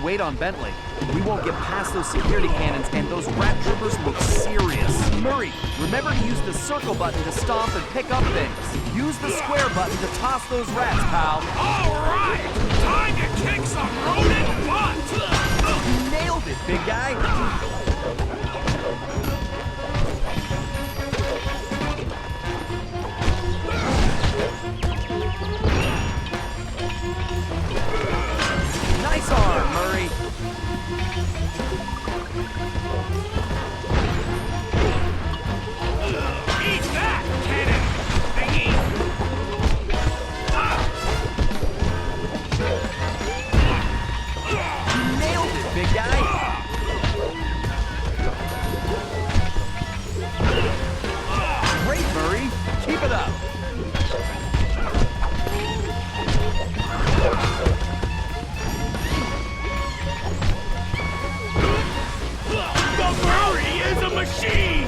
wait on Bentley. We won't get past those security cannons, and those rat troopers look serious. Murray, remember to use the circle button to stomp and pick up things. Use the square button to toss those rats, pal. All right! Time to kick some rodent butt! You nailed it, big guy. Nice arm, Murray. Eat that, cannon thingy! You nailed it, big guy. Great, Murray. Keep it up. The Murray is a machine!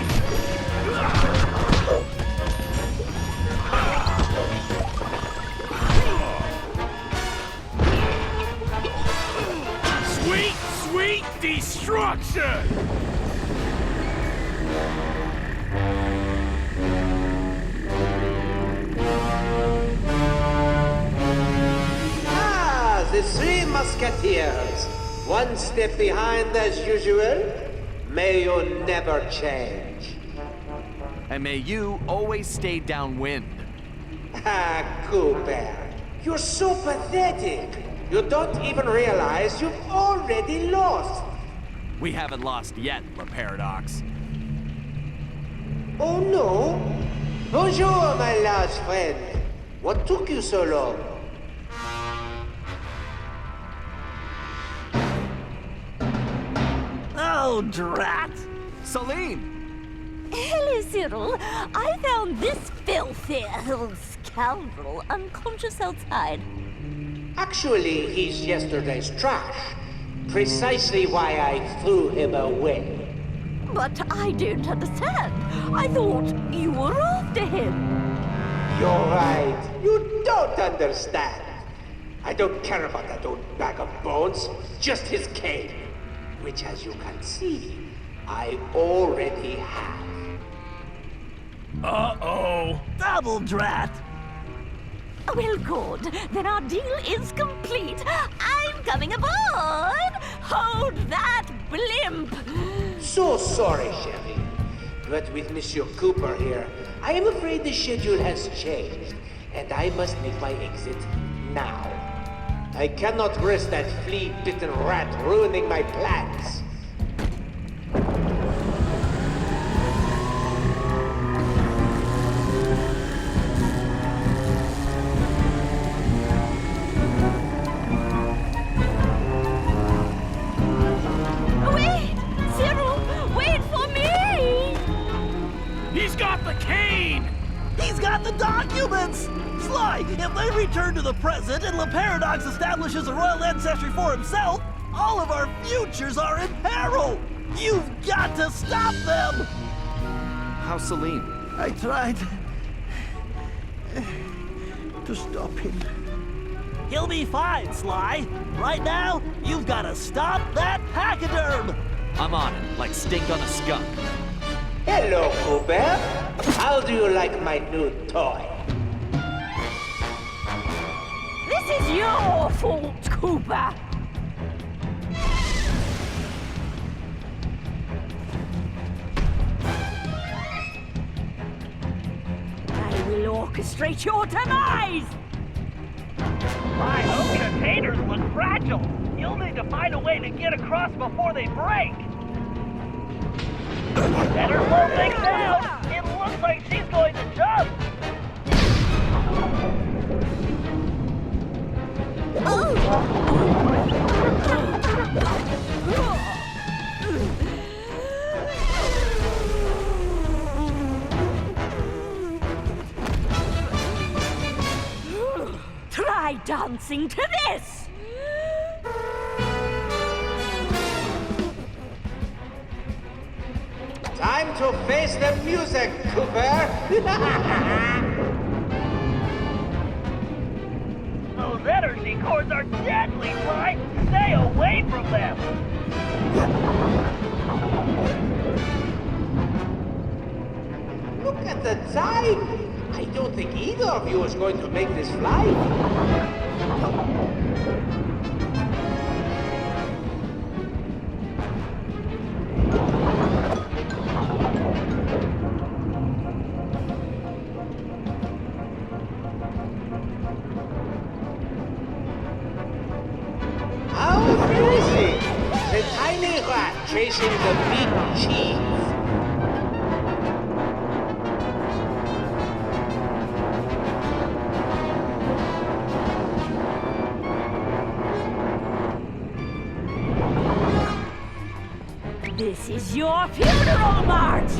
Sweet, sweet destruction! Ah, the Three Musketeers. One step behind as usual. May you never change. And may you always stay downwind. Ah, Cooper. You're so pathetic. You don't even realize you've already lost. We haven't lost yet, La Paradox. Oh no? Bonjour, my large friend. What took you so long? Oh, drat! Celine! Hello, Cyril. I found this filthy scoundrel unconscious outside. Actually, he's yesterday's trash. Precisely why I threw him away. But I don't understand. I thought you were after him. You're right. You don't understand. I don't care about that old bag of bones. Just his cane. Which, as you can see, I already have. Uh-oh. Double drat! Well, good. Then our deal is complete. I'm coming aboard. Hold that blimp. So sorry, Sherry. But with Monsieur Cooper here, I am afraid the schedule has changed, and I must make my exit now. I cannot risk that flea-bitten rat ruining my plans. Wait! Cyril, wait for me! He's got the cane! He's got the documents! Sly, if they return to the present and La Paradox establishes a royal ancestry for himself, all of our futures are in peril! You've got to stop them! How's Celine? I tried to stop him. He'll be fine, Sly. Right now, you've got to stop that pachyderm! I'm on it, like stink on a skunk. Hello, Cooper. How do you like my new toy? This is your fault, Cooper. I will orchestrate your demise! My home containers look fragile. You'll need to find a way to get across before they break. Better slow things down. It looks like she's going to jump. Try dancing to this! Time to face the music, Cooper. Those energy cords are deadly, Sly. Stay Stay away from them! Look at the time! I don't think either of you is going to make this flight. How amazing! The tiny rat chasing the big cheese. This is your funeral march!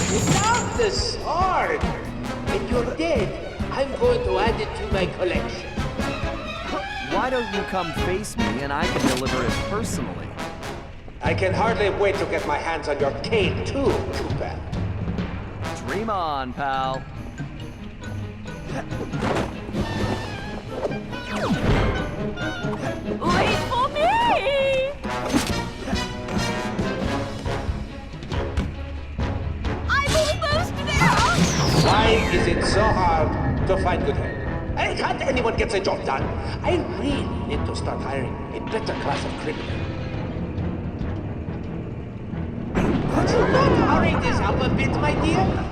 Without the sword! When you're dead, I'm going to add it to my collection. Why don't you come face me and I can deliver it personally? I can hardly wait to get my hands on your cane too, Cooper. Dream on, pal. Wait for me! I'm almost there! Why is it so hard to find good help? And can't anyone get the job done? I really need to start hiring a better class of criminal. Could you not hurry this up a bit, my dear?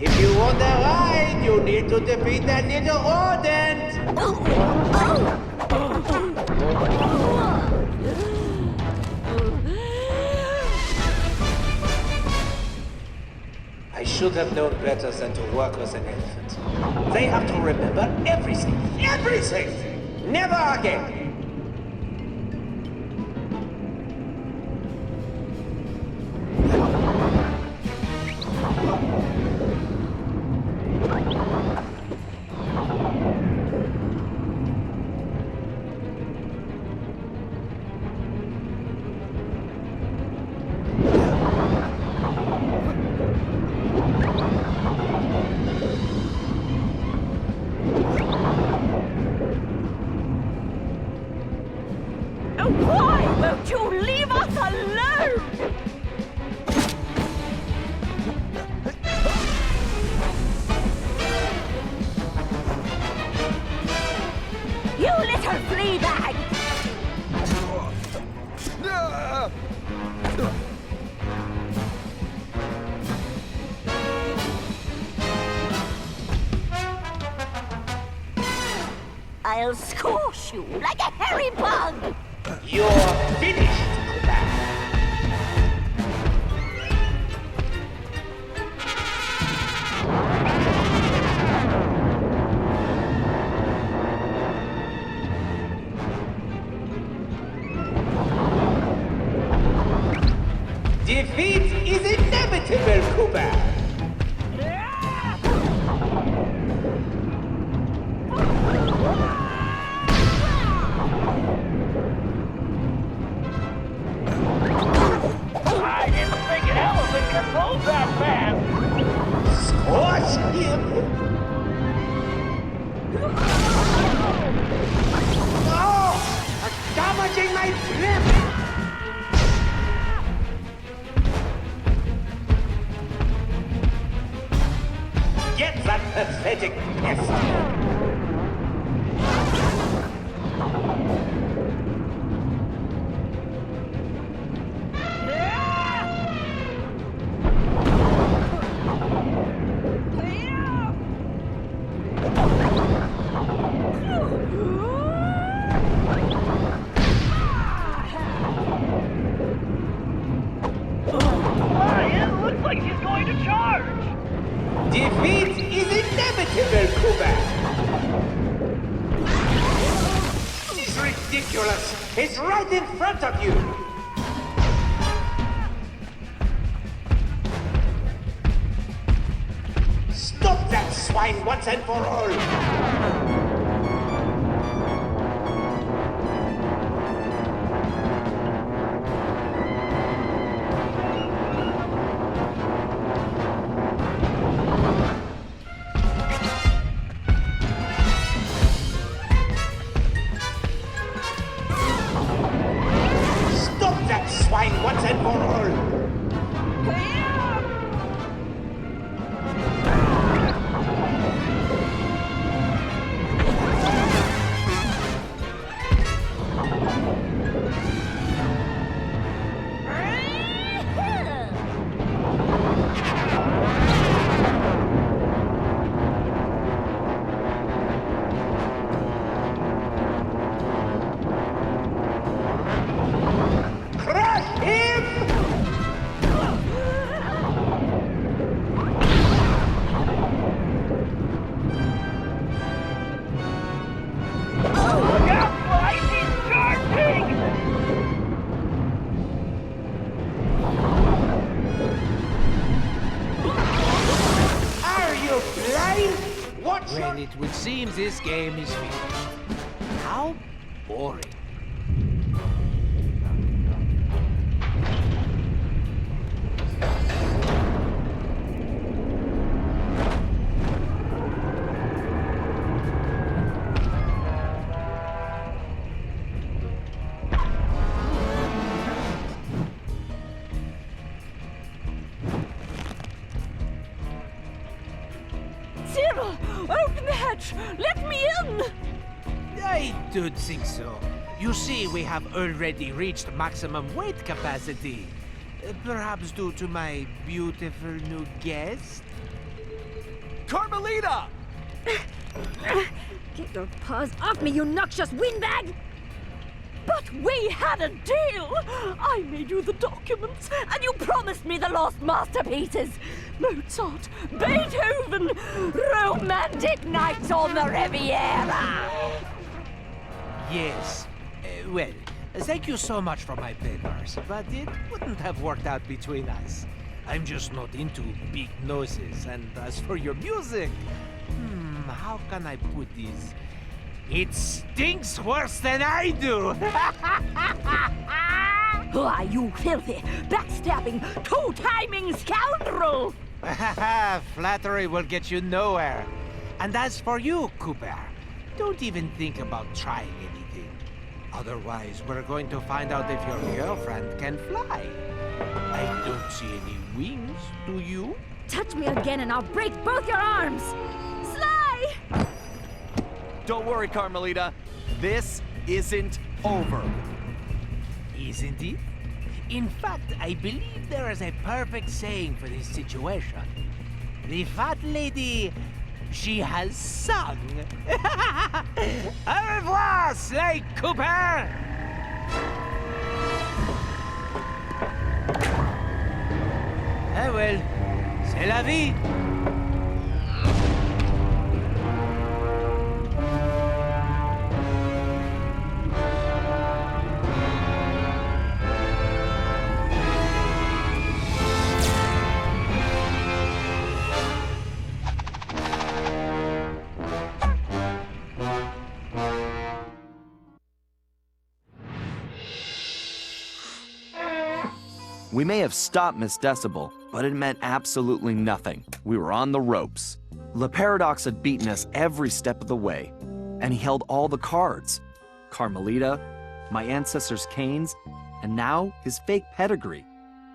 If you want a ride, you need to defeat that little rodent! I should have known better than to work with an elephant. They have to remember everything. Everything! Never again! Why won't you leave us alone? You little flea bag! I'll squash you like a hairy bug! You're finished, Cooper. Defeat is inevitable, Cooper. I didn't think an elephant could move that fast! Squash him! No! You're damaging my trip! Get that pathetic pest! It looks like charge! Defeat is inevitable, Cooper! This is ridiculous! It's right in front of you! Stop that swine once and for all! Once and for all! Well, it would seem this game is finished. How boring. Cyril, open the hatch! Let me in! I don't think so. You see, we have already reached maximum weight capacity. Perhaps due to my beautiful new guest? Carmelita! Get your paws off me, you noxious windbag! But we had a deal! I made you the documents, and you promised me the lost masterpieces! Mozart, Beethoven, romantic nights on the Riviera! Yes. Well, thank you so much for my papers, but it wouldn't have worked out between us. I'm just not into big noses, and as for your music, how can I put this? It stinks worse than I do! Why, you filthy, backstabbing, two-timing scoundrel! Flattery will get you nowhere. And as for you, Cooper, don't even think about trying anything. Otherwise, we're going to find out if your girlfriend can fly. I don't see any wings, do you? Touch me again and I'll break both your arms! Sly! Don't worry, Carmelita. This isn't over. Isn't it? In fact, I believe there is a perfect saying for this situation. The fat lady, she has sung. Au revoir, Sly Cooper! Ah well, c'est la vie. We may have stopped Miss Decibel, but it meant absolutely nothing. We were on the ropes. Le Paradox had beaten us every step of the way, and he held all the cards. Carmelita, my ancestors' canes, and now his fake pedigree.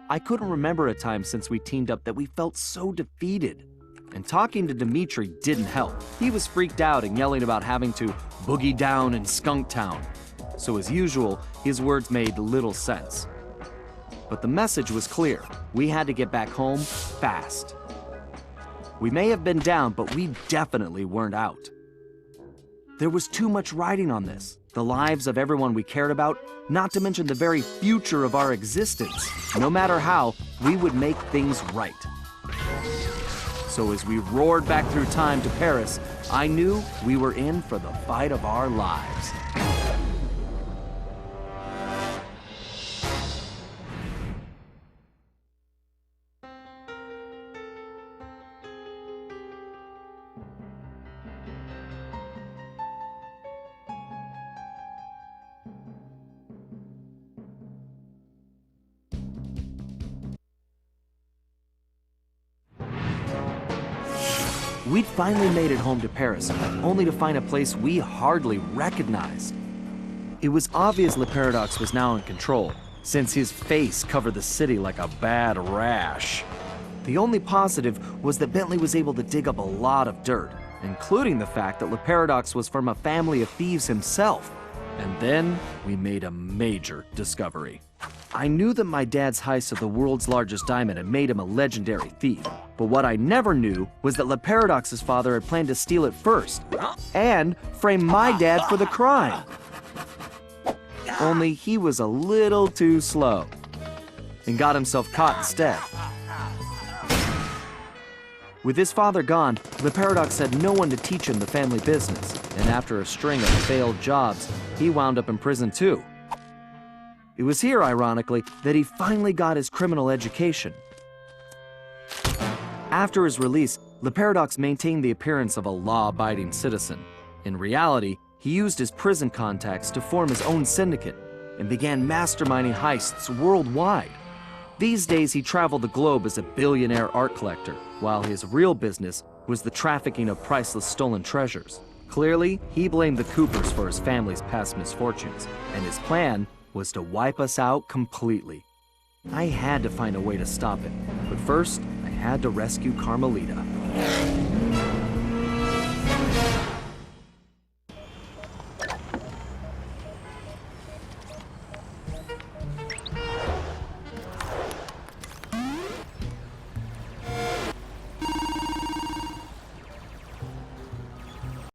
I couldn't remember a time since we teamed up that we felt so defeated. And talking to Dimitri didn't help. He was freaked out and yelling about having to boogie down in Skunk Town. So as usual, his words made little sense. But the message was clear. We had to get back home fast. We may have been down, but we definitely weren't out. There was too much riding on this. The lives of everyone we cared about, not to mention the very future of our existence. No matter how, we would make things right. So as we roared back through time to Paris, I knew we were in for the fight of our lives. We'd finally made it home to Paris, only to find a place we hardly recognized. It was obvious Le Paradox was now in control, since his face covered the city like a bad rash. The only positive was that Bentley was able to dig up a lot of dirt, including the fact that Le Paradox was from a family of thieves himself. And then we made a major discovery. I knew that my dad's heist of the world's largest diamond had made him a legendary thief, but what I never knew was that Le Paradox's father had planned to steal it first, and frame my dad for the crime. Only he was a little too slow, and got himself caught instead. With his father gone, Le Paradox had no one to teach him the family business, and after a string of failed jobs, he wound up in prison too. It was here, ironically, that he finally got his criminal education. After his release, Le Paradox maintained the appearance of a law-abiding citizen. In reality, he used his prison contacts to form his own syndicate and began masterminding heists worldwide. These days, he traveled the globe as a billionaire art collector, while his real business was the trafficking of priceless stolen treasures. Clearly, he blamed the Coopers for his family's past misfortunes, and his plan was to wipe us out completely. I had to find a way to stop it, but first, I had to rescue Carmelita.